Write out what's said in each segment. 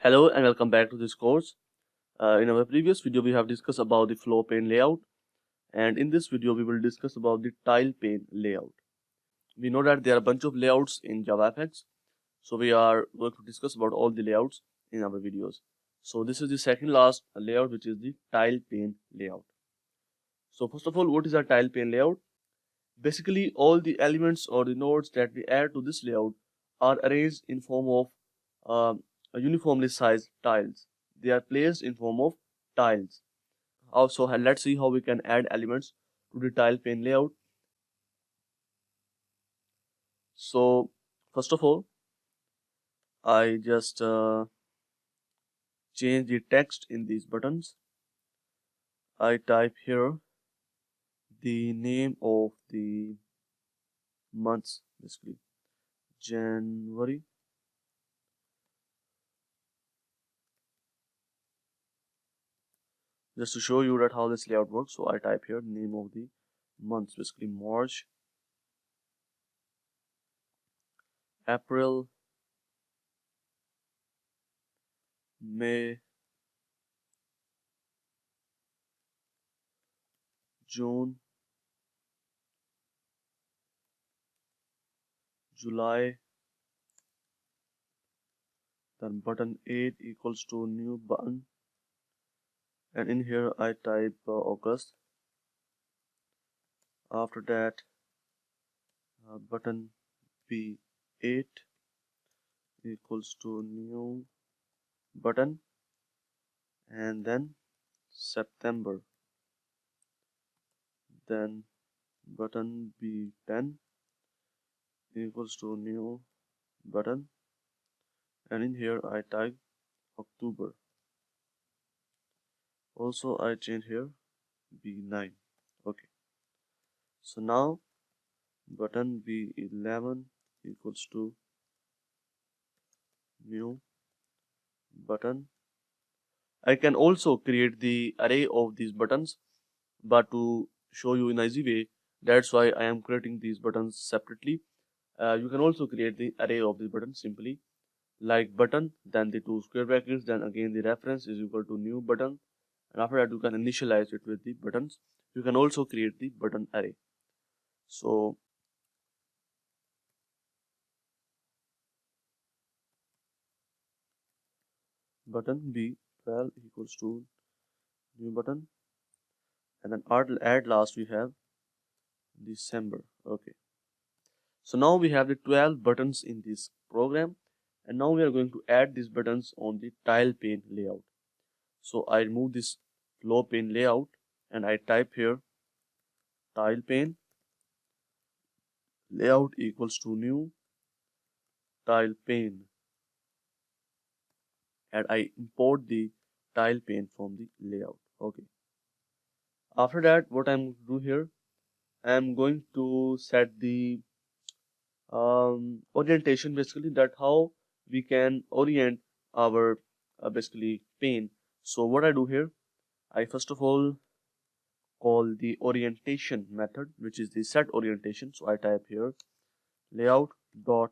Hello and welcome back to this course. In our previous video, we have discussed about the floor pane layout, and in this video, we will discuss about the tile pane layout. We know that there are a bunch of layouts in JavaFX, so we are going to discuss about all the layouts in our videos. So this is the second last layout, which is the tile pane layout. So first of all, what is a tile pane layout? Basically, all the elements or the nodes that we add to this layout are arranged in form of uniformly sized tiles. They are placed in form of tiles. Also, let's see how we can add elements to the tile pane layout. So first of all, I just change the text in these buttons. I type here the name of the months, basically January. Just to show you that how this layout works, so I type here name of the months, basically March, April, May, June, July. Then button 8 equals to new button, and in here I type August. After that, button B8 equals to new button, and then September. Then button B10 equals to new button, and in here I type October. Also I change here B9. Okay, so now button B11 equals to new button. I can also create the array of these buttons, but to show you in easy way, that's why I am creating these buttons separately. You can also create the array of these buttons simply like button, then the two square brackets, then again the reference is equal to new button, and after that you can initialize it with the buttons. You can also create the button array. So button B12 equals to new button, and then add last we have December. Okay, so now we have the 12 buttons in this program, and now we are going to add these buttons on the tile pane layout. So I remove this floor pane layout and I type here tile pane layout equals to new tile pane, and I import the tile pane from the layout. Okay, after that what I'm going to do here, I'm going to set the orientation, basically that how we can orient our basically pane. So what I do here, I first of all call the orientation method, which is the set orientation. So I type here layout dot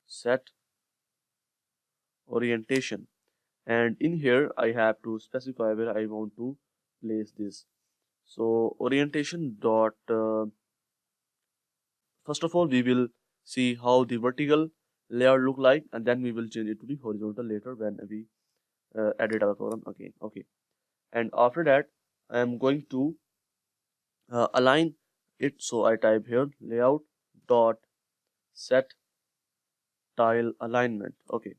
set orientation, and in here I have to specify where I want to place this. So orientation dot first of all we will see how the vertical layout look like, and then we will change it to the horizontal later when we edit our program again. Okay, and after that I am going to align it. So I type here layout dot set tile alignment. Okay,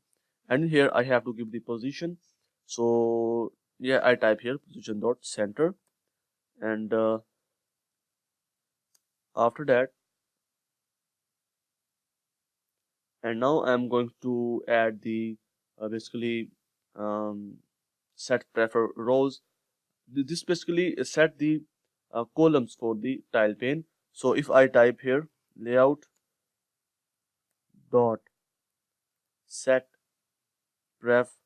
and here I have to give the position. So yeah, I type here position dot center, and after that, and now I'm going to add the basically set prefer rows. This basically set the columns for the tile pane. So if I type here layout dot set pref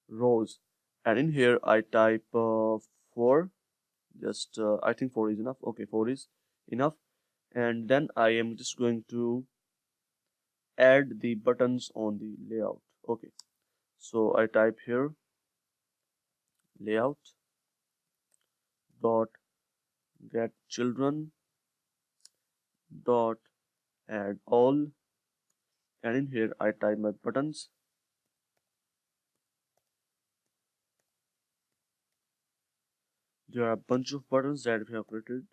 rows, and in here I type 4, just I think 4 is enough. Okay, 4 is enough, and then I am just going to add the buttons on the layout. Okay, So I type here layout dot get children dot add all, and in here I type my buttons. There are a bunch of buttons that we have created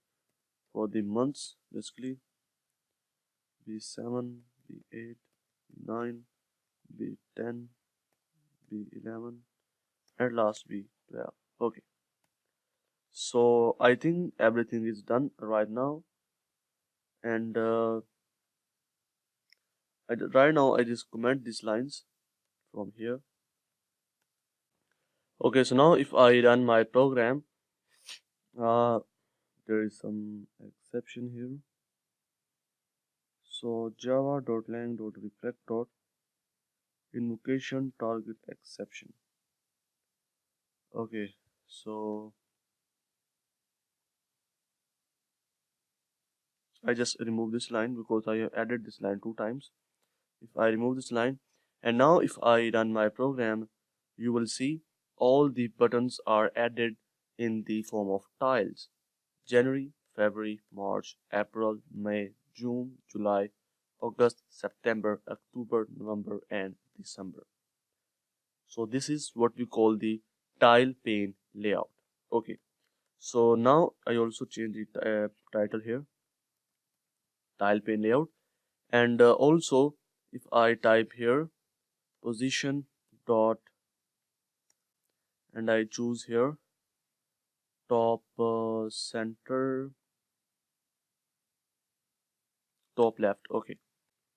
for the months, basically B7, B8, B9, B10, B11, and last B12. Okay, so I think everything is done right now, and right now I just comment these lines from here. Okay, so now if I run my program, there is some exception here. So java.lang.reflect. Invocation target exception. Okay, so I just remove this line because I have added this line 2 times. If I remove this line, and now if I run my program, you will see all the buttons are added in the form of tiles. January, February, March, April, May, June, July, August, September, October, November, and December. So this is what we call the tile pane layout. Okay, so now I also change the title here, tile pane layout, and also if I type here position dot and I choose here top center top left. Okay,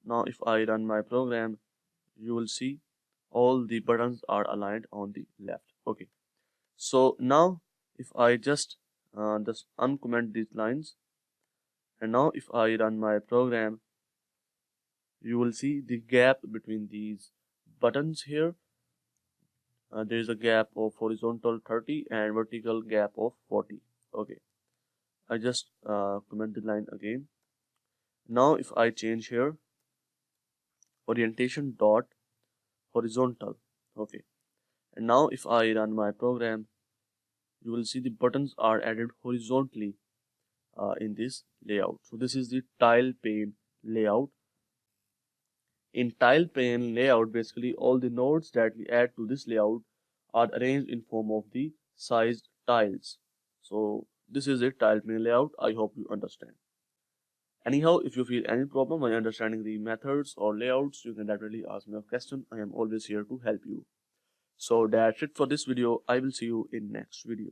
now if I run my program, you will see all the buttons are aligned on the left. Okay, so now if I just uncomment these lines, and now if I run my program, you will see the gap between these buttons here. There is a gap of horizontal 30 and vertical gap of 40. Okay, I just comment the line again. Now if I change here orientation dot horizontal. Okay, and now if I run my program, you will see the buttons are added horizontally in this layout. So this is the tile pane layout. In tile pane layout, basically all the nodes that we add to this layout are arranged in form of the sized tiles. So this is a tile pane layout. I hope you understand. Anyhow, if you feel any problem by understanding the methods or layouts, you can definitely ask me a question. I am always here to help you. So that's it for this video. I will see you in next video.